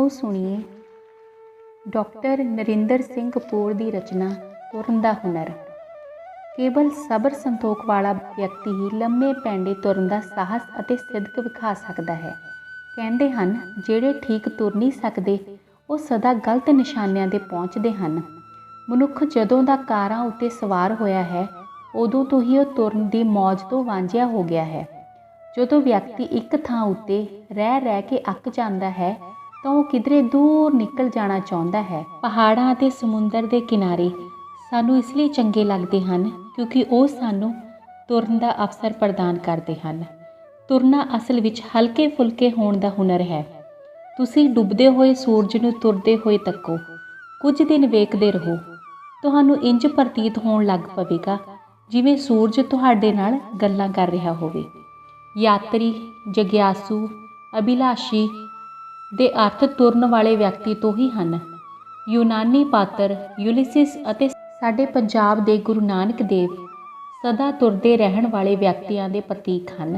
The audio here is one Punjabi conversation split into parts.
ਆਓ ਸੁਣੀਏ ਡਾਕਟਰ ਨਰਿੰਦਰ ਸਿੰਘ ਕਪੂਰ ਦੀ ਰਚਨਾ ਤੁਰਨ ਦਾ ਹੁਨਰ। ਕੇਵਲ ਸਬਰ ਸੰਤੋਖ ਵਾਲਾ ਵਿਅਕਤੀ ਹੀ ਲੰਮੇ ਪੈਂਡੇ ਤੁਰਨ ਦਾ ਸਾਹਸ ਅਤੇ ਸਿਦਕ ਵਿਖਾ ਸਕਦਾ ਹੈ। ਕਹਿੰਦੇ ਹਨ ਜਿਹੜੇ ਠੀਕ ਤੁਰ ਨਹੀਂ ਸਕਦੇ ਉਹ ਸਦਾ ਗਲਤ ਨਿਸ਼ਾਨਿਆਂ 'ਤੇ ਪਹੁੰਚਦੇ ਹਨ। ਮਨੁੱਖ ਜਦੋਂ ਦਾ ਕਾਰਾਂ ਉੱਤੇ ਸਵਾਰ ਹੋਇਆ ਹੈ ਉਦੋਂ ਤੋਂ ਹੀ ਉਹ ਤੁਰਨ ਦੀ ਮੌਜ ਤੋਂ ਵਾਂਝਿਆ ਹੋ ਗਿਆ ਹੈ। ਜਦੋਂ ਵਿਅਕਤੀ ਇੱਕ ਥਾਂ ਉੱਤੇ ਰਹਿ ਕੇ ਅੱਕ ਜਾਂਦਾ ਹੈ ਤਾਂ ਉਹ ਕਿਧਰੇ ਦੂਰ ਨਿਕਲ ਜਾਣਾ ਚਾਹੁੰਦਾ ਹੈ। ਪਹਾੜਾਂ ਅਤੇ ਸਮੁੰਦਰ ਦੇ ਕਿਨਾਰੇ ਸਾਨੂੰ ਇਸ ਲਈ ਚੰਗੇ ਲੱਗਦੇ ਹਨ ਕਿਉਂਕਿ ਉਹ ਸਾਨੂੰ ਤੁਰਨ ਦਾ ਅਵਸਰ ਪ੍ਰਦਾਨ ਕਰਦੇ ਹਨ। ਤੁਰਨਾ ਅਸਲ ਵਿੱਚ ਹਲਕੇ ਫੁਲਕੇ ਹੋਣ ਦਾ ਹੁਨਰ ਹੈ। ਤੁਸੀਂ ਡੁੱਬਦੇ ਹੋਏ ਸੂਰਜ ਨੂੰ ਤੁਰਦੇ ਹੋਏ ਤੱਕੋ, ਕੁਝ ਦਿਨ ਵੇਖਦੇ ਰਹੋ, ਤੁਹਾਨੂੰ ਇੰਜ ਪ੍ਰਤੀਤ ਹੋਣ ਲੱਗ ਪਵੇਗਾ ਜਿਵੇਂ ਸੂਰਜ ਤੁਹਾਡੇ ਨਾਲ ਗੱਲਾਂ ਕਰ ਰਿਹਾ ਹੋਵੇ। ਯਾਤਰੀ, ਜਗਿਆਸੂ, ਅਭਿਲਾਸ਼ੀ ਦੇ ਅਰਥ ਤੁਰਨ ਵਾਲੇ ਵਿਅਕਤੀ ਤੋਂ ਹੀ ਹਨ। ਯੂਨਾਨੀ ਪਾਤਰ ਯੂਲਿਸਿਸ ਅਤੇ ਸਾਡੇ ਪੰਜਾਬ ਦੇ ਗੁਰੂ ਨਾਨਕ ਦੇਵ ਸਦਾ ਤੁਰਦੇ ਰਹਿਣ ਵਾਲੇ ਵਿਅਕਤੀਆਂ ਦੇ ਪ੍ਰਤੀਕ ਹਨ।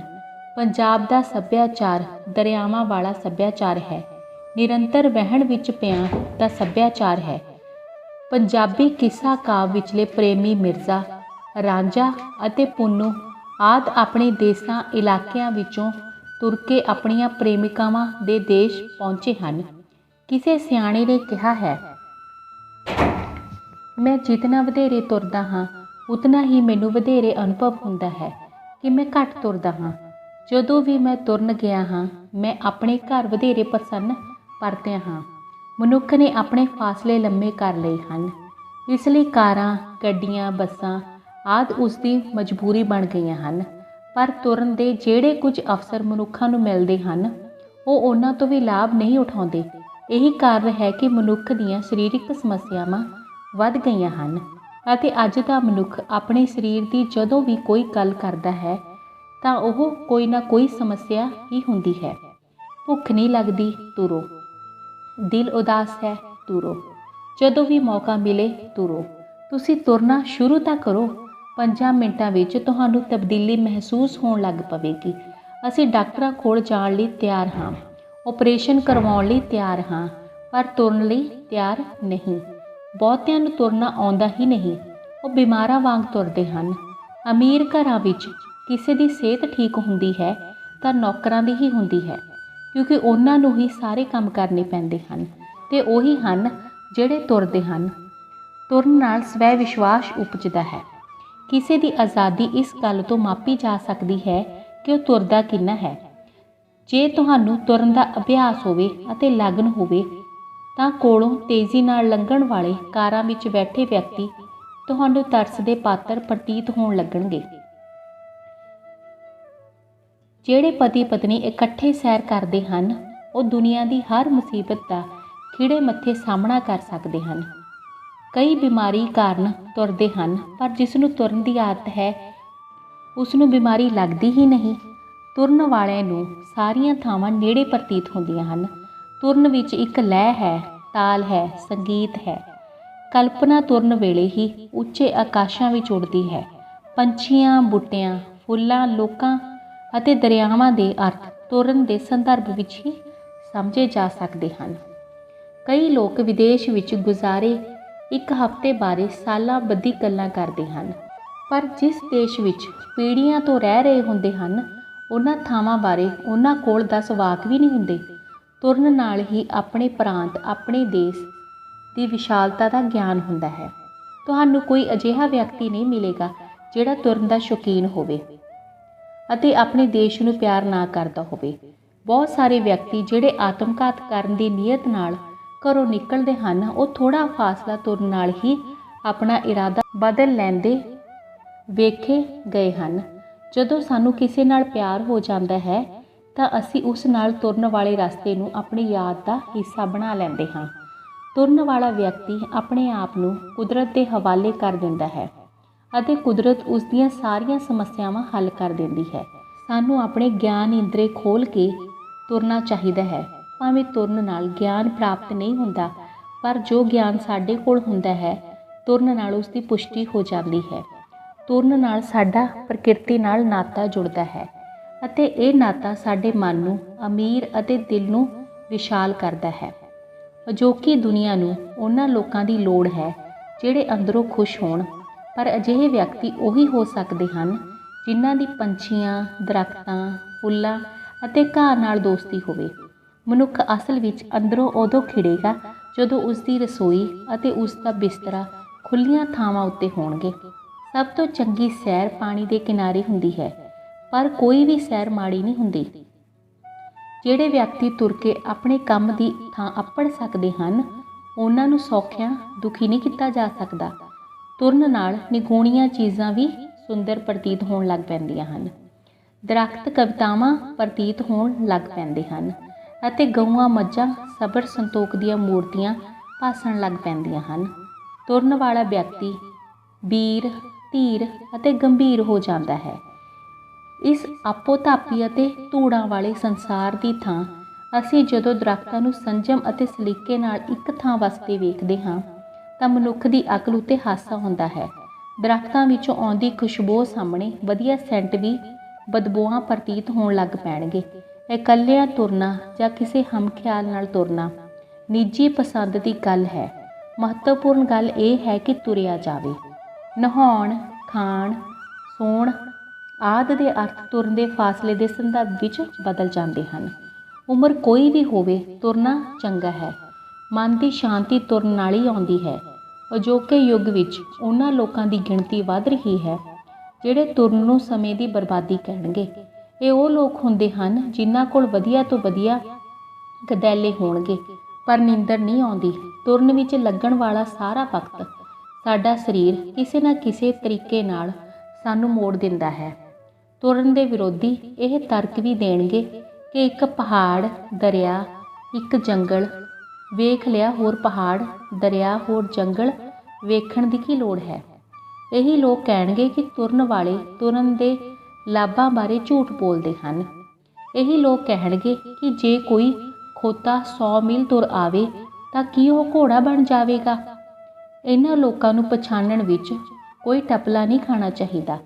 ਪੰਜਾਬ ਦਾ ਸੱਭਿਆਚਾਰ ਦਰਿਆਵਾਂ ਵਾਲਾ ਸੱਭਿਆਚਾਰ ਹੈ, ਨਿਰੰਤਰ ਵਹਿਣ ਵਿੱਚ ਪਿਆ ਦਾ ਸੱਭਿਆਚਾਰ ਹੈ। ਪੰਜਾਬੀ ਕਿੱਸਾ ਕਾਵਿ ਵਿਚਲੇ ਪ੍ਰੇਮੀ ਮਿਰਜ਼ਾ, ਰਾਂਝਾ ਅਤੇ ਪੁੰਨੂ ਆਦਿ ਆਪਣੇ ਦੇਸਾਂ ਇਲਾਕਿਆਂ ਵਿੱਚੋਂ ਤੁਰ ਕੇ ਆਪਣੀਆਂ ਪ੍ਰੇਮਿਕਾਵਾਂ ਦੇ ਦੇਸ਼ ਪਹੁੰਚੇ ਹਨ। ਕਿਸੇ ਸਿਆਣੇ ਨੇ ਕਿਹਾ ਹੈ, ਮੈਂ ਜਿਤਨਾ ਵਧੇਰੇ ਤੁਰਦਾ ਹਾਂ ਉਤਨਾ ਹੀ ਮੈਨੂੰ ਵਧੇਰੇ ਅਨੁਭਵ ਹੁੰਦਾ ਹੈ ਕਿ ਮੈਂ ਘੱਟ ਤੁਰਦਾ ਹਾਂ। ਜਦੋਂ ਵੀ ਮੈਂ ਤੁਰਨ ਗਿਆ ਹਾਂ ਮੈਂ ਆਪਣੇ ਘਰ ਵਧੇਰੇ ਪ੍ਰਸੰਨ ਪਰਤਿਆ ਹਾਂ। ਮਨੁੱਖ ਨੇ ਆਪਣੇ ਫਾਸਲੇ ਲੰਮੇ ਕਰ ਲਏ ਹਨ, ਇਸ ਲਈ ਕਾਰਾਂ, ਗੱਡੀਆਂ, ਬੱਸਾਂ ਆਦਿ ਉਸ ਦੀ ਮਜਬੂਰੀ ਬਣ ਗਈਆਂ ਹਨ। ਪਰ ਤੁਰਨ ਦੇ ਜਿਹੜੇ ਕੁਝ ਅਵਸਰ ਮਨੁੱਖਾਂ ਨੂੰ ਮਿਲਦੇ ਹਨ ਉਹ ਉਹਨਾਂ ਤੋਂ ਵੀ ਲਾਭ ਨਹੀਂ ਉਠਾਉਂਦੇ। ਇਹੀ ਕਾਰਨ ਹੈ ਕਿ ਮਨੁੱਖ ਦੀਆਂ ਸਰੀਰਕ ਸਮੱਸਿਆਵਾਂ ਵੱਧ ਗਈਆਂ ਹਨ ਅਤੇ ਅੱਜ ਦਾ ਮਨੁੱਖ ਆਪਣੇ ਸਰੀਰ ਦੀ ਜਦੋਂ ਵੀ ਕੋਈ ਗੱਲ ਕਰਦਾ ਹੈ ਤਾਂ ਉਹ ਕੋਈ ਨਾ ਕੋਈ ਸਮੱਸਿਆ ਹੀ ਹੁੰਦੀ ਹੈ। ਭੁੱਖ ਨਹੀਂ ਲੱਗਦੀ, ਤੁਰੋ। ਦਿਲ ਉਦਾਸ ਹੈ, ਤੁਰੋ। ਜਦੋਂ ਵੀ ਮੌਕਾ ਮਿਲੇ ਤੁਰੋ। ਤੁਸੀਂ ਤੁਰਨਾ ਸ਼ੁਰੂ ਤਾਂ ਕਰੋ। 5 ਮਿੰਟਾਂ ਵਿੱਚ ਤੁਹਾਨੂੰ ਤਬਦੀਲੀ ਮਹਿਸੂਸ ਹੋਣ ਲੱਗ ਪਵੇਗੀ। ਅਸੀਂ ਡਾਕਟਰਾਂ ਕੋਲ ਜਾਣ ਲਈ ਤਿਆਰ ਹਾਂ, ਆਪਰੇਸ਼ਨ ਕਰਵਾਉਣ ਲਈ ਤਿਆਰ ਹਾਂ, ਪਰ ਤੁਰਨ ਲਈ ਤਿਆਰ ਨਹੀਂ। ਬਹੁਤਿਆਂ ਨੂੰ ਤੁਰਨਾ ਆਉਂਦਾ ਹੀ ਨਹੀਂ, ਉਹ ਬਿਮਾਰਾਂ ਵਾਂਗ ਤੁਰਦੇ ਹਨ। ਅਮੀਰ ਘਰਾਂ ਵਿੱਚ ਕਿਸੇ ਦੀ ਸਿਹਤ ਠੀਕ ਹੁੰਦੀ ਹੈ ਤਾਂ ਨੌਕਰਾਂ ਦੀ ਹੀ ਹੁੰਦੀ ਹੈ, ਕਿਉਂਕਿ ਉਹਨਾਂ ਨੂੰ ਹੀ ਸਾਰੇ ਕੰਮ ਕਰਨੇ ਪੈਂਦੇ ਹਨ ਅਤੇ ਉਹੀ ਹਨ ਜਿਹੜੇ ਤੁਰਦੇ ਹਨ। ਤੁਰਨ ਨਾਲ ਸਵੈ ਵਿਸ਼ਵਾਸ ਉਪਜਦਾ ਹੈ। ਕਿਸੇ ਦੀ ਆਜ਼ਾਦੀ ਇਸ ਗੱਲ ਤੋਂ ਮਾਪੀ ਜਾ ਸਕਦੀ ਹੈ ਕਿ ਉਹ ਤੁਰਦਾ ਕਿੰਨਾ ਹੈ। ਜੇ ਤੁਹਾਨੂੰ ਤੁਰਨ ਦਾ ਅਭਿਆਸ ਹੋਵੇ ਅਤੇ ਲਗਨ ਹੋਵੇ ਤਾਂ ਕੋਲੋਂ ਤੇਜ਼ੀ ਨਾਲ ਲੰਘਣ ਵਾਲੇ ਕਾਰਾਂ ਵਿੱਚ ਬੈਠੇ ਵਿਅਕਤੀ ਤੁਹਾਨੂੰ ਤਰਸ ਦੇ ਪਾਤਰ ਪ੍ਰਤੀਤ ਹੋਣ ਲੱਗਣਗੇ। ਜਿਹੜੇ ਪਤੀ ਪਤਨੀ ਇਕੱਠੇ ਸੈਰ ਕਰਦੇ ਹਨ ਉਹ ਦੁਨੀਆ ਦੀ ਹਰ ਮੁਸੀਬਤ ਦਾ ਖਿੜੇ ਮੱਥੇ ਸਾਹਮਣਾ ਕਰ ਸਕਦੇ ਹਨ। ਕਈ ਬਿਮਾਰੀ ਕਾਰਨ ਤੁਰਦੇ ਹਨ ਪਰ ਜਿਸ ਨੂੰ ਤੁਰਨ ਦੀ ਆਦਤ ਹੈ ਉਸ ਨੂੰ ਬਿਮਾਰੀ ਲੱਗਦੀ ਹੀ ਨਹੀਂ। ਤੁਰਨ ਵਾਲਿਆਂ ਨੂੰ ਸਾਰੀਆਂ ਥਾਵਾਂ ਨੇੜੇ ਪ੍ਰਤੀਤ ਹੁੰਦੀਆਂ ਹਨ। ਤੁਰਨ ਵਿੱਚ ਇੱਕ ਲੈਅ ਹੈ, ਤਾਲ ਹੈ, ਸੰਗੀਤ ਹੈ। ਕਲਪਨਾ ਤੁਰਨ ਵੇਲੇ ਹੀ ਉੱਚੇ ਆਕਾਸ਼ਾਂ ਵਿੱਚ ਉੱਡਦੀ ਹੈ। ਪੰਛੀਆਂ, ਬੂਟਿਆਂ, ਫੁੱਲਾਂ, ਲੋਕਾਂ ਅਤੇ ਦਰਿਆਵਾਂ ਦੇ ਅਰਥ ਤੁਰਨ ਦੇ ਸੰਦਰਭ ਵਿੱਚ ਹੀ ਸਮਝੇ ਜਾ ਸਕਦੇ ਹਨ। ਕਈ ਲੋਕ ਵਿਦੇਸ਼ ਵਿੱਚ ਗੁਜ਼ਾਰੇ ਇੱਕ ਹਫ਼ਤੇ ਬਾਰੇ ਸਾਲਾਂ ਬੱਧੀ ਗੱਲਾਂ ਕਰਦੇ ਹਨ, ਪਰ ਜਿਸ ਦੇਸ਼ ਵਿੱਚ ਪੀੜ੍ਹੀਆਂ ਤੋਂ ਰਹਿ ਰਹੇ ਹੁੰਦੇ ਹਨ ਉਹਨਾਂ ਥਾਵਾਂ ਬਾਰੇ ਉਹਨਾਂ ਕੋਲ 10 ਵਾਕ ਵੀ ਨਹੀਂ ਹੁੰਦੇ। ਤੁਰਨ ਨਾਲ ਹੀ ਆਪਣੇ ਪ੍ਰਾਂਤ, ਆਪਣੇ ਦੇਸ਼ ਦੀ ਵਿਸ਼ਾਲਤਾ ਦਾ ਗਿਆਨ ਹੁੰਦਾ ਹੈ। ਤੁਹਾਨੂੰ ਕੋਈ ਅਜਿਹਾ ਵਿਅਕਤੀ ਨਹੀਂ ਮਿਲੇਗਾ ਜਿਹੜਾ ਤੁਰਨ ਦਾ ਸ਼ੌਕੀਨ ਹੋਵੇ ਅਤੇ ਆਪਣੇ ਦੇਸ਼ ਨੂੰ ਪਿਆਰ ਨਾ ਕਰਦਾ ਹੋਵੇ। ਬਹੁਤ ਸਾਰੇ ਵਿਅਕਤੀ ਜਿਹੜੇ ਆਤਮਘਾਤ ਕਰਨ ਦੀ ਨੀਅਤ ਨਾਲ ਘਰੋਂ ਨਿਕਲਦੇ ਹਨ ਉਹ ਥੋੜ੍ਹਾ ਫਾਸਲਾ ਤੁਰਨ ਨਾਲ ਹੀ ਆਪਣਾ ਇਰਾਦਾ ਬਦਲ ਲੈਂਦੇ ਵੇਖੇ ਗਏ ਹਨ। ਜਦੋਂ ਸਾਨੂੰ ਕਿਸੇ ਨਾਲ ਪਿਆਰ ਹੋ ਜਾਂਦਾ ਹੈ ਤਾਂ ਅਸੀਂ ਉਸ ਨਾਲ ਤੁਰਨ ਵਾਲੇ ਰਸਤੇ ਨੂੰ ਆਪਣੀ ਯਾਦ ਦਾ ਹਿੱਸਾ ਬਣਾ ਲੈਂਦੇ ਹਾਂ। ਤੁਰਨ ਵਾਲਾ ਵਿਅਕਤੀ ਆਪਣੇ ਆਪ ਨੂੰ ਕੁਦਰਤ ਦੇ ਹਵਾਲੇ ਕਰ ਦਿੰਦਾ ਹੈ ਅਤੇ ਕੁਦਰਤ ਉਸ ਦੀਆਂ ਸਾਰੀਆਂ ਸਮੱਸਿਆਵਾਂ ਹੱਲ ਕਰ ਦਿੰਦੀ ਹੈ। ਸਾਨੂੰ ਆਪਣੇ ਗਿਆਨ ਇੰਦਰੀ ਖੋਲ੍ਹ ਕੇ ਤੁਰਨਾ ਚਾਹੀਦਾ ਹੈ। ਭਾਵੇਂ ਤੁਰਨ ਨਾਲ ਗਿਆਨ ਪ੍ਰਾਪਤ ਨਹੀਂ ਹੁੰਦਾ ਪਰ ਜੋ ਗਿਆਨ ਸਾਡੇ ਕੋਲ ਹੁੰਦਾ ਹੈ ਤੁਰਨ ਨਾਲ ਉਸ ਦੀ ਪੁਸ਼ਟੀ ਹੋ ਜਾਂਦੀ ਹੈ। ਤੁਰਨ ਨਾਲ ਸਾਡਾ ਪ੍ਰਕਿਰਤੀ ਨਾਲ ਨਾਤਾ ਜੁੜਦਾ ਹੈ ਅਤੇ ਇਹ ਨਾਤਾ ਸਾਡੇ ਮਨ ਨੂੰ ਅਮੀਰ ਅਤੇ ਦਿਲ ਨੂੰ ਵਿਸ਼ਾਲ ਕਰਦਾ ਹੈ। ਅਜੋਕੀ ਦੁਨੀਆ ਨੂੰ ਉਹਨਾਂ ਲੋਕਾਂ ਦੀ ਲੋੜ ਹੈ ਜਿਹੜੇ ਅੰਦਰੋਂ ਖੁਸ਼ ਹੋਣ, ਪਰ ਅਜਿਹੇ ਵਿਅਕਤੀ ਉਹੀ ਹੋ ਸਕਦੇ ਹਨ ਜਿਨ੍ਹਾਂ ਦੀ ਪੰਛੀਆਂ, ਦਰੱਖਤਾਂ, ਫੁੱਲਾਂ ਅਤੇ ਘਾਹ ਨਾਲ ਦੋਸਤੀ ਹੋਵੇ। ਮਨੁੱਖ ਅਸਲ ਵਿੱਚ ਅੰਦਰੋਂ ਉਦੋਂ ਖਿੜੇਗਾ ਜਦੋਂ ਉਸ ਦੀ ਰਸੋਈ ਅਤੇ ਉਸ ਦਾ ਬਿਸਤਰਾ ਖੁੱਲ੍ਹੀਆਂ ਥਾਵਾਂ ਉੱਤੇ ਹੋਣਗੇ। ਸਭ ਤੋਂ ਚੰਗੀ ਸੈਰ ਪਾਣੀ ਦੇ ਕਿਨਾਰੇ ਹੁੰਦੀ ਹੈ, ਪਰ ਕੋਈ ਵੀ ਸੈਰ ਮਾੜੀ ਨਹੀਂ ਹੁੰਦੀ। ਜਿਹੜੇ ਵਿਅਕਤੀ ਤੁਰ ਕੇ ਆਪਣੇ ਕੰਮ ਦੀ ਥਾਂ ਅੱਪੜ ਸਕਦੇ ਹਨ, ਉਹਨਾਂ ਨੂੰ ਸੌਖਿਆਂ ਦੁਖੀ ਨਹੀਂ ਕੀਤਾ ਜਾ ਸਕਦਾ। ਤੁਰਨ ਨਾਲ ਨਿਗੂਣੀਆਂ ਚੀਜ਼ਾਂ ਵੀ ਸੁੰਦਰ ਪ੍ਰਤੀਤ ਹੋਣ ਲੱਗ ਪੈਂਦੀਆਂ ਹਨ। ਦਰੱਖਤ ਕਵਿਤਾਵਾਂ ਪ੍ਰਤੀਤ ਹੋਣ ਲੱਗ ਪੈਂਦੇ ਹਨ ਅਤੇ ਗਊਆਂ ਮੱਝਾਂ ਸਬਰ ਸੰਤੋਖ ਦੀਆਂ ਮੂਰਤੀਆਂ ਭਾਸਣ ਲੱਗ ਪੈਂਦੀਆਂ ਹਨ। ਤੁਰਨ ਵਾਲਾ ਵਿਅਕਤੀ ਵੀਰ, ਧੀਰ ਅਤੇ ਗੰਭੀਰ ਹੋ ਜਾਂਦਾ ਹੈ। ਇਸ ਆਪੋ ਧਾਪੀ ਅਤੇ ਧੂੜਾਂ ਵਾਲੇ ਸੰਸਾਰ ਦੀ ਥਾਂ ਅਸੀਂ ਜਦੋਂ ਦਰੱਖਤਾਂ ਨੂੰ ਸੰਜਮ ਅਤੇ ਸਲੀਕੇ ਨਾਲ ਇੱਕ ਥਾਂ ਵਾਸਤੇ ਵੇਖਦੇ ਹਾਂ ਤਾਂ ਮਨੁੱਖ ਦੀ ਅਕਲ ਉੱਤੇ ਹਾਸਾ ਹੁੰਦਾ ਹੈ। ਦਰੱਖਤਾਂ ਵਿੱਚੋਂ ਆਉਂਦੀ ਖੁਸ਼ਬੂ ਸਾਹਮਣੇ ਵਧੀਆ ਸੈਂਟ ਵੀ ਬਦਬੂਆਂ ਪ੍ਰਤੀਤ ਹੋਣ ਲੱਗ ਪੈਣਗੇ। ਇਕੱਲਿਆਂ ਤੁਰਨਾ ਜਾਂ ਕਿਸੇ ਹਮਖਿਆਲ ਨਾਲ ਤੁਰਨਾ ਨਿੱਜੀ ਪਸੰਦ ਦੀ ਗੱਲ ਹੈ। ਮਹੱਤਵਪੂਰਨ ਗੱਲ ਇਹ ਹੈ ਕਿ ਤੁਰਿਆ ਜਾਵੇ। ਨਹਾਉਣ, ਖਾਣ, ਸੌਣ ਆਦਿ ਦੇ ਅਰਥ ਤੁਰਨ ਦੇ ਫਾਸਲੇ ਦੇ ਸੰਦਰਭ ਵਿੱਚ ਬਦਲ ਜਾਂਦੇ ਹਨ। ਉਮਰ ਕੋਈ ਵੀ ਹੋਵੇ, ਤੁਰਨਾ ਚੰਗਾ ਹੈ। ਮਨ ਦੀ ਸ਼ਾਂਤੀ ਤੁਰਨ ਨਾਲ ਹੀ ਆਉਂਦੀ ਹੈ। ਅਜੋਕੇ ਯੁੱਗ ਵਿੱਚ ਉਹਨਾਂ ਲੋਕਾਂ ਦੀ ਗਿਣਤੀ ਵੱਧ ਰਹੀ ਹੈ ਜਿਹੜੇ ਤੁਰਨ ਨੂੰ ਸਮੇਂ ਦੀ ਬਰਬਾਦੀ ਕਹਿਣਗੇ। ਇਹ ਉਹ ਲੋਕ ਹੁੰਦੇ ਹਨ ਜਿਨ੍ਹਾਂ ਕੋਲ ਵਧੀਆ ਤੋਂ ਵਧੀਆ ਗਦੈਲੇ ਹੋਣਗੇ, ਪਰ ਨੀਂਦਰ ਨਹੀਂ ਆਉਂਦੀ। ਤੁਰਨ ਵਿੱਚ ਲੱਗਣ ਵਾਲਾ ਸਾਰਾ ਵਕਤ ਸਾਡਾ ਸਰੀਰ ਕਿਸੇ ਨਾ ਕਿਸੇ ਤਰੀਕੇ ਨਾਲ ਸਾਨੂੰ ਮੋੜ ਦਿੰਦਾ ਹੈ। ਤੁਰਨ ਦੇ ਵਿਰੋਧੀ ਇਹ ਤਰਕ ਵੀ ਦੇਣਗੇ ਕਿ ਇੱਕ ਪਹਾੜ, ਦਰਿਆ, ਇੱਕ ਜੰਗਲ ਵੇਖ ਲਿਆ, ਹੋਰ ਪਹਾੜ, ਦਰਿਆ, ਹੋਰ ਜੰਗਲ ਵੇਖਣ ਦੀ ਕੀ ਲੋੜ ਹੈ। ਇਹੀ ਲੋਕ ਕਹਿਣਗੇ ਕਿ ਤੁਰਨ ਵਾਲੇ ਤੁਰਨ ਦੇ ਲਾਭਾਂ ਬਾਰੇ ਝੂਠ ਬੋਲਦੇ ਹਨ। ਇਹੀ ਲੋਕ ਕਹਿਣਗੇ ਕਿ ਜੇ ਕੋਈ ਖੋਤਾ 100 ਮੀਲ ਤੁਰ ਆਵੇ ਤਾਂ ਕੀ ਉਹ ਘੋੜਾ ਬਣ ਜਾਵੇਗਾ। ਇਹਨਾਂ ਲੋਕਾਂ ਨੂੰ ਪਛਾਣਨ ਵਿੱਚ ਕੋਈ ਟਪਲਾ ਨਹੀਂ ਖਾਣਾ ਚਾਹੀਦਾ।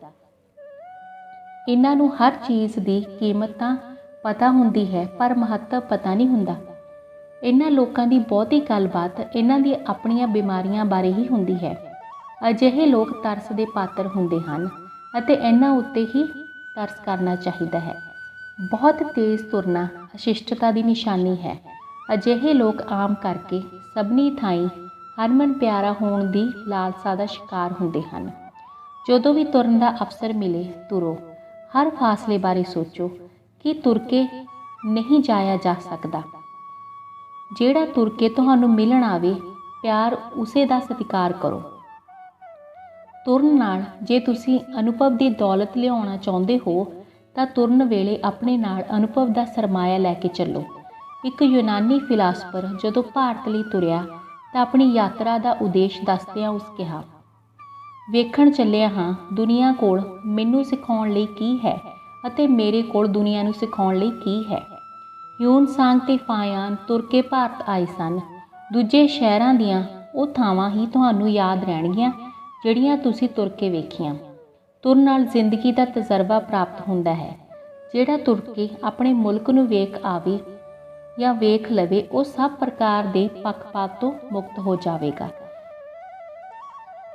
ਇਹਨਾਂ ਨੂੰ ਹਰ ਚੀਜ਼ ਦੀ ਕੀਮਤ ਤਾਂ ਪਤਾ ਹੁੰਦੀ ਹੈ, ਪਰ ਮਹੱਤਵ ਪਤਾ ਨਹੀਂ ਹੁੰਦਾ। ਇਹਨਾਂ ਲੋਕਾਂ ਦੀ ਬਹੁਤੀ ਗੱਲਬਾਤ ਇਹਨਾਂ ਦੀਆਂ ਆਪਣੀਆਂ ਬਿਮਾਰੀਆਂ ਬਾਰੇ ਹੀ ਹੁੰਦੀ ਹੈ। ਅਜਿਹੇ ਲੋਕ ਤਰਸ ਦੇ ਪਾਤਰ ਹੁੰਦੇ ਹਨ ਅਤੇ ਇਹਨਾਂ ਉੱਤੇ ਹੀ ਤਰਸ ਕਰਨਾ ਚਾਹੀਦਾ ਹੈ। ਬਹੁਤ ਤੇਜ਼ ਤੁਰਨਾ ਅਸ਼ਿਸ਼ਟਤਾ ਦੀ ਨਿਸ਼ਾਨੀ ਹੈ। ਅਜਿਹੇ ਲੋਕ ਆਮ ਕਰਕੇ ਸਭਨੀ ਥਾਈਂ ਹਰਮਨ ਪਿਆਰਾ ਹੋਣ ਦੀ ਲਾਲਸਾ ਦਾ ਸ਼ਿਕਾਰ ਹੁੰਦੇ ਹਨ। ਜਦੋਂ ਵੀ ਤੁਰਨ ਦਾ ਅਵਸਰ ਮਿਲੇ, ਤੁਰੋ। ਹਰ ਫਾਸਲੇ ਬਾਰੇ ਸੋਚੋ ਕਿ ਤੁਰ ਕੇ ਨਹੀਂ ਜਾਇਆ ਜਾ ਸਕਦਾ। ਜਿਹੜਾ ਤੁਰ ਕੇ ਤੁਹਾਨੂੰ ਮਿਲਣ ਆਵੇ, ਪਿਆਰ ਉਸੇ ਦਾ ਸਤਿਕਾਰ ਕਰੋ। ਤੁਰਨ ਨਾਲ ਜੇ ਤੁਸੀਂ ਅਨੁਭਵ ਦੀ ਦੌਲਤ ਲਿਆਉਣਾ ਚਾਹੁੰਦੇ ਹੋ ਤਾਂ ਤੁਰਨ ਵੇਲੇ ਆਪਣੇ ਨਾਲ ਅਨੁਭਵ ਦਾ ਸਰਮਾਇਆ ਲੈ ਕੇ ਚੱਲੋ। ਇੱਕ ਯੂਨਾਨੀ ਫਿਲਾਸਫਰ ਜਦੋਂ ਭਾਰਤ ਲਈ ਤੁਰਿਆ ਤਾਂ ਆਪਣੀ ਯਾਤਰਾ ਦਾ ਉਦੇਸ਼ ਦੱਸਦਿਆਂ ਉਸ ਕਿਹਾ, ਵੇਖਣ ਚੱਲਿਆ ਹਾਂ ਦੁਨੀਆ ਕੋਲ ਮੈਨੂੰ ਸਿਖਾਉਣ ਲਈ ਕੀ ਹੈ ਅਤੇ ਮੇਰੇ ਕੋਲ ਦੁਨੀਆ ਨੂੰ ਸਿਖਾਉਣ ਲਈ ਕੀ ਹੈ। ਹਿਊਨ ਸਾਂਗ ਤੇ ਫਾਇਆਨ ਤੁਰ ਕੇ ਭਾਰਤ ਆਏ ਸਨ। ਦੂਜੇ ਸ਼ਹਿਰਾਂ ਦੀਆਂ ਉਹ ਥਾਵਾਂ ਹੀ ਤੁਹਾਨੂੰ ਯਾਦ ਰਹਿਣਗੀਆਂ ਜਿਹੜੀਆਂ ਤੁਸੀਂ ਤੁਰ ਕੇ ਵੇਖੀਆਂ। ਤੁਰਨ ਨਾਲ ਜ਼ਿੰਦਗੀ ਦਾ ਤਜਰਬਾ ਪ੍ਰਾਪਤ ਹੁੰਦਾ ਹੈ। ਜਿਹੜਾ ਤੁਰ ਕੇ ਆਪਣੇ ਮੁਲਕ ਨੂੰ ਵੇਖ ਆਵੇ ਜਾਂ ਵੇਖ ਲਵੇ, ਉਹ ਸਭ ਪ੍ਰਕਾਰ ਦੇ ਪੱਖਪਾਤ ਤੋਂ ਮੁਕਤ ਹੋ ਜਾਵੇਗਾ।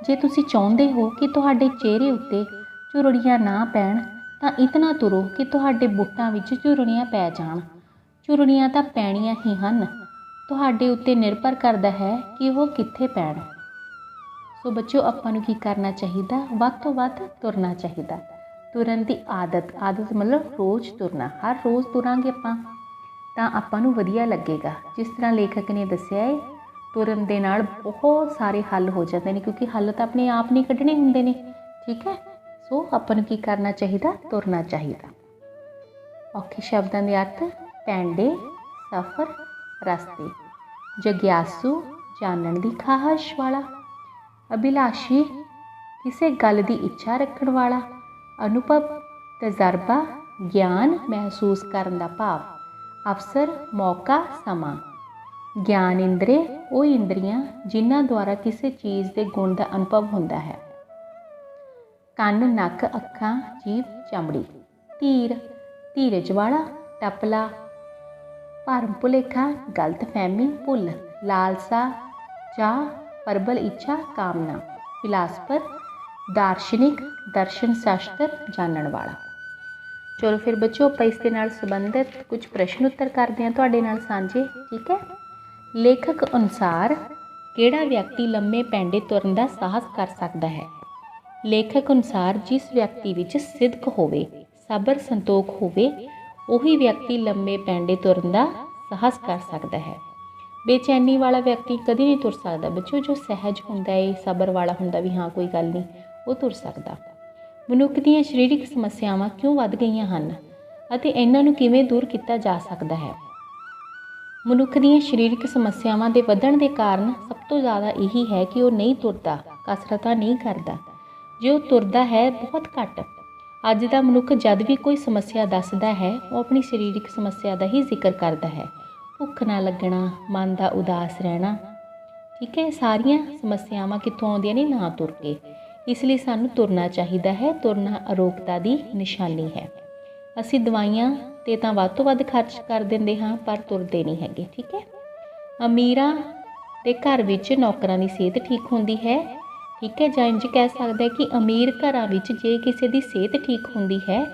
ਜੇ ਤੁਸੀਂ ਚਾਹੁੰਦੇ ਹੋ ਕਿ ਤੁਹਾਡੇ ਚਿਹਰੇ ਉੱਤੇ ਝੁਰੜੀਆਂ ਨਾ ਪੈਣ ਤਾਂ ਇਤਨਾ ਤੁਰੋ ਕਿ ਤੁਹਾਡੇ ਬੁੱਟਾਂ ਵਿੱਚ ਝੁਰੜੀਆਂ ਪੈ ਜਾਣ। ਝੁਰੜੀਆਂ ਤਾਂ ਪੈਣੀਆਂ ਹੀ ਹਨ, ਤੁਹਾਡੇ ਉੱਤੇ ਨਿਰਭਰ ਕਰਦਾ ਹੈ ਕਿ ਉਹ ਕਿੱਥੇ ਪੈਣ। ਸੋ ਬੱਚਿਓ, ਆਪਾਂ ਨੂੰ ਕੀ ਕਰਨਾ ਚਾਹੀਦਾ? ਵੱਧ ਤੋਂ ਵੱਧ ਤੁਰਨਾ ਚਾਹੀਦਾ। ਤੁਰਨ ਦੀ ਆਦਤ ਮਤਲਬ ਰੋਜ਼ ਤੁਰਨਾ। ਹਰ ਰੋਜ਼ ਤੁਰਾਂਗੇ ਆਪਾਂ ਤਾਂ ਆਪਾਂ ਨੂੰ ਵਧੀਆ ਲੱਗੇਗਾ। ਜਿਸ ਤਰ੍ਹਾਂ ਲੇਖਕ ਨੇ ਦੱਸਿਆ ਹੈ, ਤੁਰਨ ਦੇ ਨਾਲ ਬਹੁਤ ਸਾਰੇ ਹੱਲ ਹੋ ਜਾਂਦੇ ਨੇ, ਕਿਉਂਕਿ ਹੱਲ ਤਾਂ ਆਪਣੇ ਆਪ ਨਹੀਂ ਕੱਢਣੇ ਹੁੰਦੇ ਨੇ। ਠੀਕ ਹੈ। ਸੋ ਆਪਾਂ ਨੂੰ ਕੀ ਕਰਨਾ ਚਾਹੀਦਾ? ਤੁਰਨਾ ਚਾਹੀਦਾ। ਔਖੇ ਸ਼ਬਦਾਂ ਦੇ ਅਰਥ: ਪੈਂਡੇ, ਸਫ਼ਰ, ਰਸਤੇ। ਜਗਿਆਸੂ, ਜਾਣਨ ਦੀ ਖਾਹਸ਼ ਵਾਲਾ। ਅਭਿਲਾਸ਼ੀ, ਕਿਸੇ ਗੱਲ ਦੀ ਇੱਛਾ ਰੱਖਣ ਵਾਲਾ। ਅਨੁਭਵ, ਤਜਰਬਾ, ਗਿਆਨ, ਮਹਿਸੂਸ ਕਰਨ ਦਾ ਭਾਵ। ਅਵਸਰ, ਮੌਕਾ, ਸਮਾਂ। ਗਿਆਨ ਇੰਦਰੀ, ਉਹ ਇੰਦਰੀਆਂ ਜਿਨ੍ਹਾਂ ਦੁਆਰਾ ਕਿਸੇ ਚੀਜ਼ ਦੇ ਗੁਣ ਦਾ ਅਨੁਭਵ ਹੁੰਦਾ ਹੈ। ਕੰਨ, ਨੱਕ, ਅੱਖਾਂ, ਜੀਭ, ਚਮੜੀ। ਧੀਰ, ਧੀਰਜ ਵਾਲਾ, ਟਪਲਾ, ਭਰਮ ਭੁਲੇਖਾ, ਗਲਤ ਫਹਿਮੀ, ਭੁੱਲ, ਲਾਲਸਾ, ਚਾਹ, ਪ੍ਰਬਲ ਇੱਛਾ, ਕਾਮਨਾ। ਫਿਲਾਸਫਰ, ਦਾਰਸ਼ਨਿਕ, ਦਰਸ਼ਨ ਸ਼ਾਸਤਰ, ਜਾਣਨ ਵਾਲਾ। ਚਲੋ ਫਿਰ ਬੱਚੋ ਆਪਾਂ ਇਸ ਦੇ ਨਾਲ ਸੰਬੰਧਿਤ ਕੁਝ ਪ੍ਰਸ਼ਨ ਉੱਤਰ ਕਰਦੇ ਹਾਂ ਤੁਹਾਡੇ ਨਾਲ ਸਾਂਝੇ। ਠੀਕ ਹੈ। ਲੇਖਕ ਅਨੁਸਾਰ ਕਿਹੜਾ ਵਿਅਕਤੀ ਲੰਮੇ ਪੈਂਡੇ ਤੁਰਨ ਦਾ ਸਾਹਸ ਕਰ ਸਕਦਾ ਹੈ? ਲੇਖਕ ਅਨੁਸਾਰ ਜਿਸ ਵਿਅਕਤੀ ਵਿੱਚ ਸਿਦਕ ਹੋਵੇ, ਸਬਰ ਸੰਤੋਖ ਹੋਵੇ, ਉਹੀ ਵਿਅਕਤੀ ਲੰਮੇ ਪੈਂਡੇ ਤੁਰਨ ਦਾ ਸਾਹਸ ਕਰ ਸਕਦਾ ਹੈ। ਬੇਚੈਨੀ ਵਾਲਾ ਵਿਅਕਤੀ ਕਦੇ ਨਹੀਂ ਤੁਰ ਸਕਦਾ ਬੱਚੋ। ਜੋ ਸਹਿਜ ਹੁੰਦਾ ਹੈ, ਸਬਰ ਵਾਲਾ ਹੁੰਦਾ ਵੀ ਹਾਂ ਕੋਈ ਗੱਲ ਨਹੀਂ, ਉਹ ਤੁਰ ਸਕਦਾ। ਮਨੁੱਖ ਦੀਆਂ ਸਰੀਰਕ ਸਮੱਸਿਆਵਾਂ ਕਿਉਂ ਵੱਧ ਗਈਆਂ ਹਨ ਅਤੇ ਇਹਨਾਂ ਨੂੰ ਕਿਵੇਂ ਦੂਰ ਕੀਤਾ ਜਾ ਸਕਦਾ ਹੈ? ਮਨੁੱਖ ਦੀਆਂ ਸਰੀਰਕ ਸਮੱਸਿਆਵਾਂ ਦੇ ਵਧਣ ਦੇ ਕਾਰਨ ਸਭ ਤੋਂ ਜ਼ਿਆਦਾ ਇਹੀ ਹੈ ਕਿ ਉਹ ਨਹੀਂ ਤੁਰਦਾ, ਕਸਰਤਾਂ ਨਹੀਂ ਕਰਦਾ। ਜੇ ਉਹ ਤੁਰਦਾ ਹੈ ਬਹੁਤ ਘੱਟ। ਅੱਜ ਦਾ ਮਨੁੱਖ ਜਦ ਵੀ ਕੋਈ ਸਮੱਸਿਆ ਦੱਸਦਾ ਹੈ, ਉਹ ਆਪਣੀ ਸਰੀਰਕ ਸਮੱਸਿਆ ਦਾ ਹੀ ਜ਼ਿਕਰ ਕਰਦਾ ਹੈ। ਭੁੱਖ ਨਾ ਲੱਗਣਾ, ਮਨ ਦਾ ਉਦਾਸ ਰਹਿਣਾ। ਠੀਕ ਹੈ। ਸਾਰੀਆਂ ਸਮੱਸਿਆਵਾਂ ਕਿੱਥੋਂ ਆਉਂਦੀਆਂ ਨੇ? ਨਾ ਤੁਰ ਕੇ। ਇਸ ਲਈ ਸਾਨੂੰ ਤੁਰਨਾ ਚਾਹੀਦਾ ਹੈ। ਤੁਰਨਾ ਅਰੋਗਤਾ ਦੀ ਨਿਸ਼ਾਨੀ ਹੈ। ਅਸੀਂ ਦਵਾਈਆਂ 'ਤੇ ਤਾਂ ਵੱਧ ਤੋਂ ਵੱਧ ਖਰਚ ਕਰ ਦਿੰਦੇ ਹਾਂ, ਪਰ ਤੁਰਦੇ ਨਹੀਂ ਹੈਗੇ। ਠੀਕ ਹੈ। ਅਮੀਰਾਂ ਦੇ ਘਰ ਵਿੱਚ ਨੌਕਰਾਂ ਦੀ ਸਿਹਤ ਠੀਕ ਹੁੰਦੀ ਹੈ। ਠੀਕ ਹੈ। ਜਾਂ ਇੰਝ ਕਹਿ ਸਕਦਾ ਹੈ ਕਿ ਅਮੀਰ ਘਰਾਂ ਵਿੱਚ ਜੇ ਕਿਸੇ ਦੀ ਸਿਹਤ ਠੀਕ ਹੁੰਦੀ ਹੈ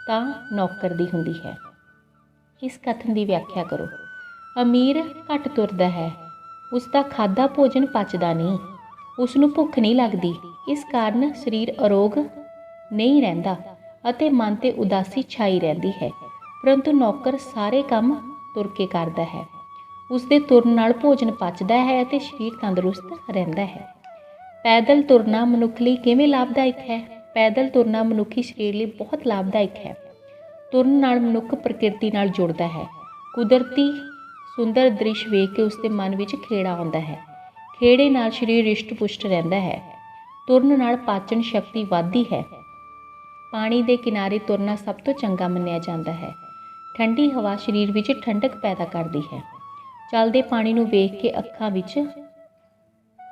ਤਾਂ ਨੌਕਰ ਦੀ ਹੁੰਦੀ ਹੈ। ਇਸ ਕਥਨ ਦੀ ਵਿਆਖਿਆ ਕਰੋ। ਅਮੀਰ ਘੱਟ ਤੁਰਦਾ ਹੈ, ਉਸ ਦਾ ਖਾਧਾ ਭੋਜਨ ਪਚਦਾ ਨਹੀਂ, ਉਸ ਨੂੰ ਭੁੱਖ ਨਹੀਂ ਲੱਗਦੀ। ਇਸ ਕਾਰਨ ਸਰੀਰ ਅਰੋਗ ਨਹੀਂ ਰਹਿੰਦਾ ਅਤੇ ਮਨ 'ਤੇ ਉਦਾਸੀ ਛਾਈ ਰਹਿੰਦੀ ਹੈ। ਪਰੰਤੂ ਨੌਕਰ ਸਾਰੇ ਕੰਮ ਤੁਰ ਕੇ ਕਰਦਾ ਹੈ। ਉਸ ਦੇ ਤੁਰਨ ਨਾਲ ਭੋਜਨ ਪਚਦਾ ਹੈ ਅਤੇ ਸਰੀਰ ਤੰਦਰੁਸਤ ਰਹਿੰਦਾ ਹੈ। ਪੈਦਲ ਤੁਰਨਾ ਮਨੁੱਖ ਲਈ ਕਿਵੇਂ ਲਾਭਦਾਇਕ ਹੈ? ਪੈਦਲ ਤੁਰਨਾ ਮਨੁੱਖੀ ਸਰੀਰ ਲਈ ਬਹੁਤ ਲਾਭਦਾਇਕ ਹੈ। ਤੁਰਨ ਨਾਲ ਮਨੁੱਖ ਪ੍ਰਕਿਰਤੀ ਨਾਲ ਜੁੜਦਾ ਹੈ। ਕੁਦਰਤੀ ਸੁੰਦਰ ਦ੍ਰਿਸ਼ ਵੇਖ ਕੇ ਉਸ ਦੇ ਮਨ ਵਿੱਚ ਖੇੜਾ ਆਉਂਦਾ ਹੈ। ਖੇੜੇ ਨਾਲ ਸਰੀਰ ਰਿਸ਼ਟ ਪੁਸ਼ਟ ਰਹਿੰਦਾ ਹੈ। ਤੁਰਨ ਨਾਲ ਪਾਚਨ ਸ਼ਕਤੀ ਵੱਧਦੀ ਹੈ। ਪਾਣੀ ਦੇ ਕਿਨਾਰੇ ਤੁਰਨਾ ਸਭ ਤੋਂ ਚੰਗਾ ਮੰਨਿਆ ਜਾਂਦਾ ਹੈ। ਠੰਡੀ ਹਵਾ ਸਰੀਰ ਵਿੱਚ ਠੰਡਕ ਪੈਦਾ ਕਰਦੀ ਹੈ। ਚੱਲਦੇ ਪਾਣੀ ਨੂੰ ਵੇਖ ਕੇ ਅੱਖਾਂ ਵਿੱਚ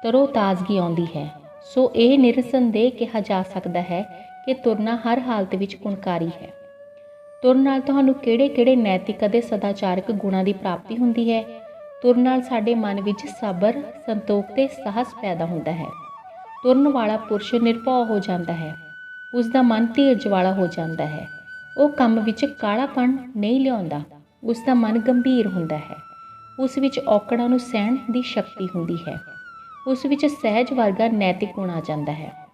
ਤਰੋ ਤਾਜ਼ਗੀ ਆਉਂਦੀ ਹੈ। ਸੋ ਇਹ ਨਿਰਸੰਦੇਹ ਕਿਹਾ ਜਾ ਸਕਦਾ ਹੈ ਕਿ ਤੁਰਨਾ ਹਰ ਹਾਲਤ ਵਿੱਚ ਗੁਣਕਾਰੀ ਹੈ। ਤੁਰਨ ਨਾਲ ਤੁਹਾਨੂੰ ਕਿਹੜੇ-ਕਿਹੜੇ ਨੈਤਿਕ ਅਤੇ ਸਦਾਚਾਰਕ ਗੁਣਾਂ ਦੀ ਪ੍ਰਾਪਤੀ ਹੁੰਦੀ ਹੈ? ਤੁਰਨ ਨਾਲ ਸਾਡੇ ਮਨ ਵਿੱਚ ਸਬਰ, ਸੰਤੋਖ ਤੇ ਸਾਹਸ ਪੈਦਾ ਹੁੰਦਾ ਹੈ। ਤੁਰਨ ਵਾਲਾ ਪੁਰਸ਼ ਨਿਰਭਉ ਹੋ ਜਾਂਦਾ ਹੈ। ਉਸ ਦਾ ਮਨ ਧੀਰਜ ਵਾਲਾ ਹੋ ਜਾਂਦਾ ਹੈ। ਉਹ ਕੰਮ ਵਿੱਚ ਕਾਹਲਾਪਣ ਨਹੀਂ ਲਿਆਉਂਦਾ। ਉਸ ਦਾ ਮਨ ਗੰਭੀਰ ਹੁੰਦਾ ਹੈ। ਉਸ ਵਿੱਚ ਔਕੜਾਂ ਨੂੰ ਸਹਿਣ ਦੀ ਸ਼ਕਤੀ ਹੁੰਦੀ ਹੈ। ਉਸ ਵਿੱਚ ਸਹਿਜ ਵਰਗਾ ਨੈਤਿਕ ਗੁਣ ਆ ਜਾਂਦਾ ਹੈ।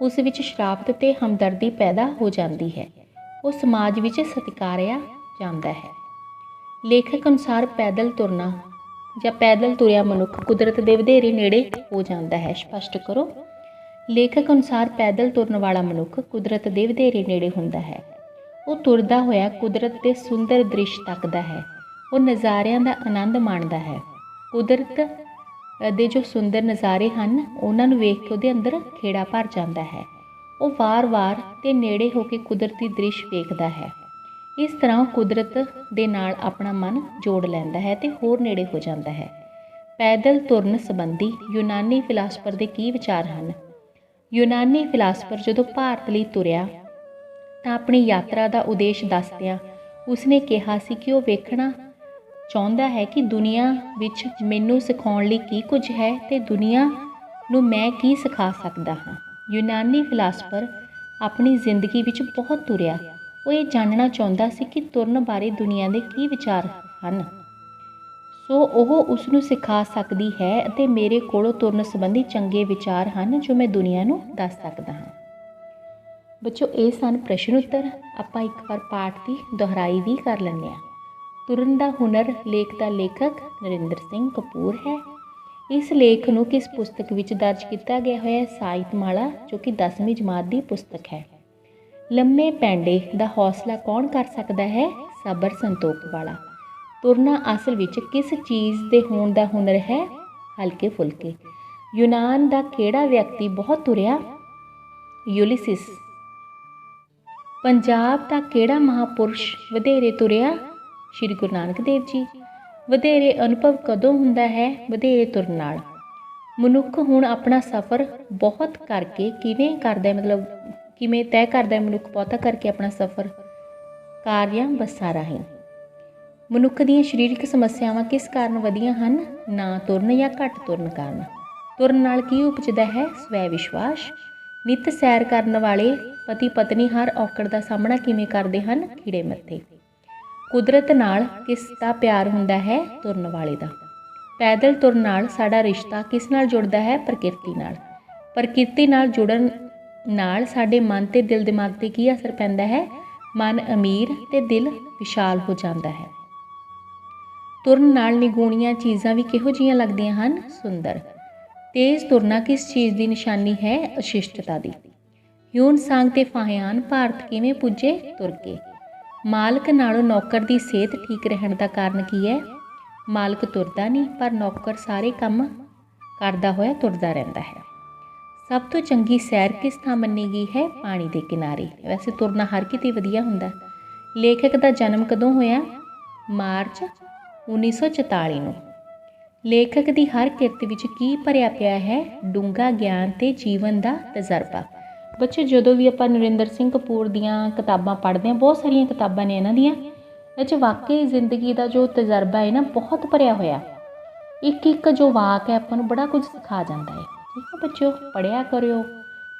ਉਸ ਵਿੱਚ ਸ਼ਰਾਫਤ ਤੇ ਹਮਦਰਦੀ ਪੈਦਾ ਹੋ ਜਾਂਦੀ ਹੈ। ਉਹ ਸਮਾਜ ਵਿੱਚ ਸਤਿਕਾਰਿਆ ਜਾਂਦਾ ਹੈ। ਲੇਖਕ ਅਨੁਸਾਰ ਪੈਦਲ ਤੁਰਨਾ ਜਾਂ ਪੈਦਲ ਤੁਰਿਆ ਮਨੁੱਖ ਕੁਦਰਤ ਦੇ ਵਧੇਰੇ ਨੇੜੇ ਹੋ ਜਾਂਦਾ ਹੈ। ਸਪਸ਼ਟ ਕਰੋ। ਲੇਖਕ ਅਨੁਸਾਰ ਪੈਦਲ ਤੁਰਨ ਵਾਲਾ ਮਨੁੱਖ ਕੁਦਰਤ ਦੇ ਵਧੇਰੇ ਨੇੜੇ ਹੁੰਦਾ ਹੈ। ਉਹ ਤੁਰਦਾ ਹੋਇਆ ਕੁਦਰਤ ਦੇ ਸੁੰਦਰ ਦ੍ਰਿਸ਼ ਤੱਕਦਾ ਹੈ। ਉਹ ਨਜ਼ਾਰਿਆਂ ਦਾ ਆਨੰਦ ਮਾਣਦਾ ਹੈ। ਕੁਦਰਤ ਦੇ ਜੋ ਸੁੰਦਰ ਨਜ਼ਾਰੇ ਹਨ, ਉਹਨਾਂ ਨੂੰ ਵੇਖ ਕੇ ਉਹਦੇ ਅੰਦਰ ਖੇੜਾ ਭਰ ਜਾਂਦਾ ਹੈ। ਉਹ ਵਾਰ-ਵਾਰ ਤੇ ਨੇੜੇ ਹੋ ਕੇ ਕੁਦਰਤੀ ਦ੍ਰਿਸ਼ ਵੇਖਦਾ ਹੈ। ਇਸ ਤਰ੍ਹਾਂ ਉਹ ਕੁਦਰਤ ਦੇ ਨਾਲ ਆਪਣਾ ਮਨ ਜੋੜ ਲੈਂਦਾ ਹੈ ਤੇ ਹੋਰ ਨੇੜੇ ਹੋ ਜਾਂਦਾ ਹੈ। ਪੈਦਲ ਤੁਰਨ ਸੰਬੰਧੀ ਯੂਨਾਨੀ ਫਿਲਾਸਫਰ ਦੇ ਕੀ ਵਿਚਾਰ ਹਨ? ਯੂਨਾਨੀ ਫਿਲਾਸਫਰ ਜਦੋਂ ਭਾਰਤ ਲਈ ਤੁਰਿਆ ਤਾਂ ਆਪਣੀ ਯਾਤਰਾ ਦਾ ਉਦੇਸ਼ ਦੱਸਦਿਆਂ ਉਸਨੇ ਕਿਹਾ ਸੀ ਕਿ ਉਹ ਵੇਖਣਾ ਚਾਹੁੰਦਾ ਹੈ ਕਿ ਦੁਨੀਆ ਵਿੱਚ ਮੈਨੂੰ ਸਿਖਾਉਣ ਲਈ ਕੀ ਕੁਝ ਹੈ ਤੇ ਦੁਨੀਆ ਨੂੰ ਮੈਂ ਕੀ ਸਿਖਾ ਸਕਦਾ ਹਾਂ। ਯੂਨਾਨੀ ਫਿਲਾਸਫਰ ਆਪਣੀ ਜ਼ਿੰਦਗੀ ਵਿੱਚ ਬਹੁਤ ਤੁਰਿਆ। ਉਹ ਇਹ ਜਾਣਨਾ ਚਾਹੁੰਦਾ ਸੀ ਕਿ ਤੁਰਨ ਬਾਰੇ ਦੁਨੀਆ ਦੇ ਕੀ ਵਿਚਾਰ ਹਨ। ਸੋ ਉਹ ਉਸ ਨੂੰ ਸਿਖਾ ਸਕਦੀ ਹੈ ਅਤੇ ਮੇਰੇ ਕੋਲੋਂ ਤੁਰਨ ਸੰਬੰਧੀ ਚੰਗੇ ਵਿਚਾਰ ਹਨ ਜੋ ਮੈਂ ਦੁਨੀਆ ਨੂੰ ਦੱਸ ਸਕਦਾ ਹਾਂ। ਬੱਚੋ ਇਹ ਸਨ ਪ੍ਰਸ਼ਨ ਉੱਤਰ। ਆਪਾਂ ਇੱਕ ਵਾਰ ਪਾਠ ਦੀ ਦੁਹਰਾਈ ਵੀ ਕਰ ਲੈਂਦੇ ਹਾਂ। ਤੁਰਨ ਦਾ ਹੁਨਰ ਲੇਖ ਦਾ ਲੇਖਕ ਨਰਿੰਦਰ ਸਿੰਘ ਕਪੂਰ ਹੈ। ਇਸ ਲੇਖ ਨੂੰ ਕਿਸ ਪੁਸਤਕ ਵਿੱਚ ਦਰਜ ਕੀਤਾ ਗਿਆ ਹੋਇਆ ਹੈ? ਸਾਹਿਤਮਾਲਾ, ਜੋ ਕਿ 10ਵੀਂ ਜਮਾਤ ਦੀ ਪੁਸਤਕ ਹੈ। ਲੰਮੇ ਪੈਂਡੇ ਦਾ ਹੌਸਲਾ ਕੌਣ ਕਰ ਸਕਦਾ ਹੈ? ਸਬਰ ਸੰਤੋਖ ਵਾਲਾ। ਤੁਰਨਾ ਅਸਲ ਵਿੱਚ ਕਿਸ ਚੀਜ਼ ਦੇ ਹੋਣ ਦਾ ਹੁਨਰ ਹੈ? ਹਲਕੇ ਫੁਲਕੇ। ਯੂਨਾਨ ਦਾ ਕਿਹੜਾ ਵਿਅਕਤੀ ਬਹੁਤ ਤੁਰਿਆ? ਯੂਲਿਸਿਸ। ਪੰਜਾਬ ਦਾ ਕਿਹੜਾ ਮਹਾਂਪੁਰਸ਼ ਵਧੇਰੇ ਤੁਰਿਆ? ਸ਼੍ਰੀ ਗੁਰੂ ਨਾਨਕ ਦੇਵ ਜੀ। ਵਧੇਰੇ ਅਨੁਭਵ ਕਦੋਂ ਹੁੰਦਾ ਹੈ? ਵਧੇਰੇ ਤੁਰਨ ਨਾਲ। ਮਨੁੱਖ ਹੁਣ ਆਪਣਾ ਸਫ਼ਰ ਬਹੁਤ ਕਰਕੇ ਕਿਵੇਂ ਕਰਦਾ ਹੈ? ਕਿਵੇਂ ਤੈਅ ਕਰਦਾ ਹੈ ਮਨੁੱਖ ਬਹੁਤਾ ਕਰਕੇ ਆਪਣਾ ਸਫ਼ਰ? ਕਾਰ ਜਾਂ ਬੱਸਾਂ ਰਾਹੀਂ। ਮਨੁੱਖ ਦੀਆਂ ਸਰੀਰਕ ਸਮੱਸਿਆਵਾਂ ਕਿਸ ਕਾਰਨ ਵਧੀਆਂ ਹਨ? ਨਾ ਤੁਰਨ ਜਾਂ ਘੱਟ ਤੁਰਨ ਕਾਰਨ। ਤੁਰਨ ਨਾਲ ਕੀ ਉਪਜਦਾ ਹੈ? ਸਵੈ ਵਿਸ਼ਵਾਸ। ਨਿੱਤ ਸੈਰ ਕਰਨ ਵਾਲੇ ਪਤੀ ਪਤਨੀ ਹਰ ਔਕੜ ਦਾ ਸਾਹਮਣਾ ਕਿਵੇਂ ਕਰਦੇ ਹਨ? ਖਿੜੇ ਮੱਥੇ। ਕੁਦਰਤ ਨਾਲ ਕਿਸ ਦਾ ਪਿਆਰ ਹੁੰਦਾ ਹੈ? ਤੁਰਨ ਵਾਲੇ ਦਾ। ਪੈਦਲ ਤੁਰਨ ਨਾਲ ਸਾਡਾ ਰਿਸ਼ਤਾ ਕਿਸ ਨਾਲ ਜੁੜਦਾ ਹੈ? ਪ੍ਰਕਿਰਤੀ ਨਾਲ। ਪ੍ਰਕਿਰਤੀ ਨਾਲ ਜੁੜਨ ਨਾਲ ਸਾਡੇ ਮਨ ਤੇ ਦਿਲ ਦਿਮਾਗ 'ਤੇ ਕੀ ਅਸਰ ਪੈਂਦਾ ਹੈ? ਮਨ ਅਮੀਰ ਤੇ ਦਿਲ ਵਿਸ਼ਾਲ ਹੋ ਜਾਂਦਾ ਹੈ। ਤੁਰਨ ਨਾਲ ਨਿਗੂਣੀਆਂ ਚੀਜ਼ਾਂ ਵੀ ਕਿਹੋ ਜਿਹੀਆਂ ਲੱਗਦੀਆਂ ਹਨ? ਸੁੰਦਰ। ਤੇਜ਼ ਤੁਰਨਾ ਕਿਸ ਚੀਜ਼ ਦੀ ਨਿਸ਼ਾਨੀ ਹੈ? ਅਸ਼ਿਸ਼ਟਤਾ ਦੀ। ਹਿਊਨ ਸਾਂਗ ਤੇ ਫਾਹਿਆਨ ਭਾਰਤ ਕਿਵੇਂ ਪੁੱਜੇ? ਤੁਰ ਕੇ। ਮਾਲਕ ਨਾਲੋਂ ਨੌਕਰ ਦੀ ਸਿਹਤ ਠੀਕ ਰਹਿਣ ਦਾ ਕਾਰਨ ਕੀ ਹੈ? ਮਾਲਕ ਤੁਰਦਾ ਨਹੀਂ, ਪਰ ਨੌਕਰ ਸਾਰੇ ਕੰਮ ਕਰਦਾ ਹੋਇਆ ਤੁਰਦਾ ਰਹਿੰਦਾ ਹੈ। ਸਭ ਤੋਂ ਚੰਗੀ ਸੈਰ ਕਿਸ ਥਾਂ ਮੰਨੀ ਗਈ ਹੈ? ਪਾਣੀ ਦੇ ਕਿਨਾਰੇ। ਵੈਸੇ ਤੁਰਨਾ ਹਰ ਕਿਤੇ ਵਧੀਆ ਹੁੰਦਾ। ਲੇਖਕ ਦਾ ਜਨਮ ਕਦੋਂ ਹੋਇਆ? ਮਾਰਚ 1944 ਨੂੰ। ਲੇਖਕ ਦੀ ਹਰ ਕਿਰਤ ਵਿੱਚ ਕੀ ਭਰਿਆ ਪਿਆ ਹੈ? ਡੂੰਘਾ ਗਿਆਨ ਤੇ ਜੀਵਨ ਦਾ ਤਜਰਬਾ। ਬੱਚੇ, ਜਦੋਂ ਵੀ ਆਪਾਂ ਨਰਿੰਦਰ ਸਿੰਘ ਕਪੂਰ ਦੀਆਂ ਕਿਤਾਬਾਂ ਪੜ੍ਹਦੇ ਹਾਂ, ਬਹੁਤ ਸਾਰੀਆਂ ਕਿਤਾਬਾਂ ਨੇ ਇਹਨਾਂ ਦੀਆਂ, ਇਹ 'ਚ ਵਾਕਈ ਜ਼ਿੰਦਗੀ ਦਾ ਜੋ ਤਜਰਬਾ ਹੈ ਨਾ, ਬਹੁਤ ਭਰਿਆ ਹੋਇਆ। ਇੱਕ ਇੱਕ ਜੋ ਵਾਕ ਹੈ ਆਪਾਂ ਨੂੰ ਬੜਾ ਕੁਝ ਸਿਖਾ ਜਾਂਦਾ ਹੈ। ਠੀਕ ਹੈ ਬੱਚਿਓ, ਪੜ੍ਹਿਆ ਕਰਿਓ,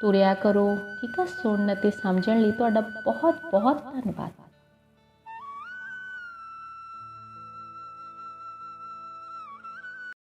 ਤੁਰਿਆ ਕਰੋ। ਠੀਕ ਹੈ, ਸੁਣਨ ਅਤੇ ਸਮਝਣ ਲਈ ਤੁਹਾਡਾ ਬਹੁਤ ਬਹੁਤ ਧੰਨਵਾਦ।